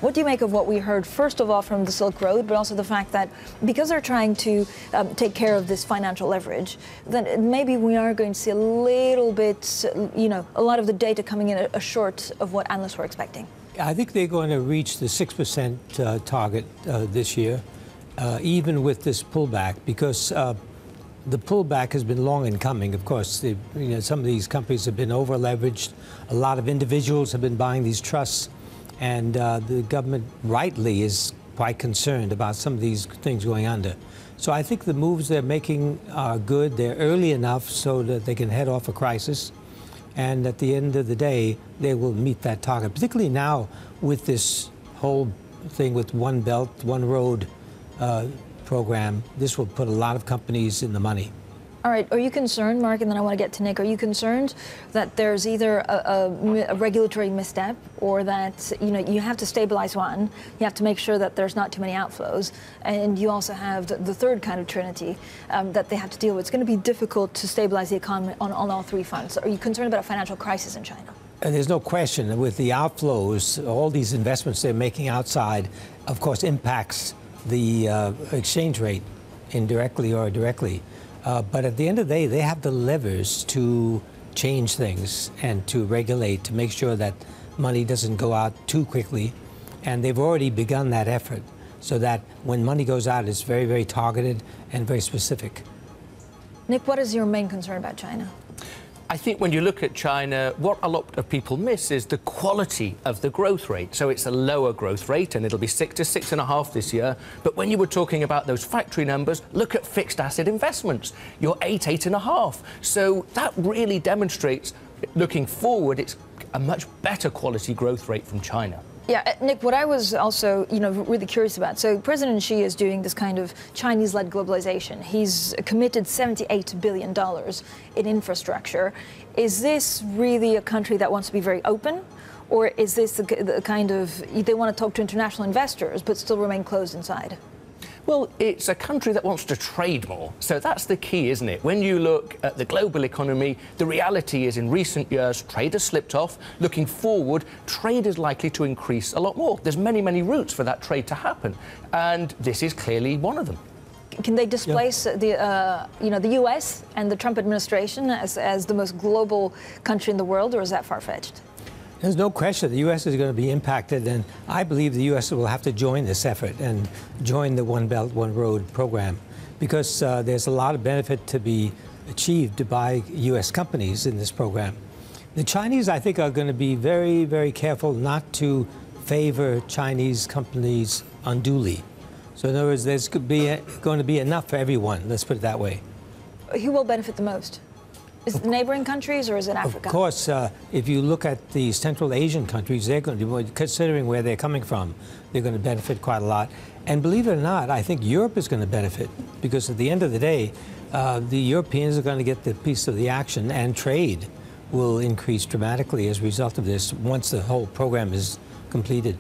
What do you make of what we heard, first of all, from the Silk Road, but also the fact that because they're trying to take care of this financial leverage, then maybe we are going to see a little bit, a lot of the data coming in short of what analysts were expecting? I think they're going to reach the 6% target this year, even with this pullback, because the pullback has been long in coming. Of course, some of these companies have been over-leveraged. A lot of individuals have been buying these trusts, and the government rightly is quite concerned about some of these things going under. So I think the moves they're making are good. They're early enough so that they can head off a crisis. And at the end of the day, they will meet that target, particularly now with this whole thing with One Belt, One Road program. This will put a lot of companies in the money. All right. Are you concerned, Mark, and then I want to get to Nick, are you concerned that there's either a regulatory misstep or that, you have to stabilize one, you have to make sure that there's not too many outflows, and you also have the third kind of trinity that they have to deal with? It's going to be difficult to stabilize the economy on all three fronts. Are you concerned about a financial crisis in China? And there's no question with the outflows, all these investments they're making outside, of course, impacts the exchange rate indirectly or directly. But at the end of the day, they have the levers to change things and to regulate, to make sure that money doesn't go out too quickly. And they've already begun that effort so that when money goes out, it's very, very targeted and very specific. Nick, what is your main concern about China? I think when you look at China, what a lot of people miss is the quality of the growth rate. So it's a lower growth rate, and it'll be 6 to 6.5 this year. But when you were talking about those factory numbers, look at fixed asset investments. You're 8.5. So that really demonstrates, looking forward, it's a much better quality growth rate from China. Yeah, Nick, what I was also, really curious about, so President Xi is doing this kind of Chinese-led globalization. He's committed $78 billion in infrastructure. Is this really a country that wants to be very open? Or is this the kind of, they want to talk to international investors but still remain closed inside? Well, it's a country that wants to trade more. So that's the key, isn't it? When you look at the global economy, the reality is in recent years, trade has slipped off. Looking forward, trade is likely to increase a lot more. There's many, many routes for that trade to happen. And this is clearly one of them. Can they displace the U.S. and the Trump administration as the most global country in the world, or is that far-fetched? There's no question the U.S. is going to be impacted, and I believe the U.S. will have to join this effort and join the One Belt, One Road program, because there's a lot of benefit to be achieved by U.S. companies in this program. The Chinese, I think, are going to be very, very careful not to favor Chinese companies unduly. So in other words, there's going to be enough for everyone, let's put it that way. Who will benefit the most? Is it the neighboring countries or is it Africa? Of course, if you look at the Central Asian countries, they're going to be, considering where they're coming from, they're going to benefit quite a lot. And believe it or not, I think Europe is going to benefit because at the end of the day, the Europeans are going to get the piece of the action, and trade will increase dramatically as a result of this once the whole program is completed.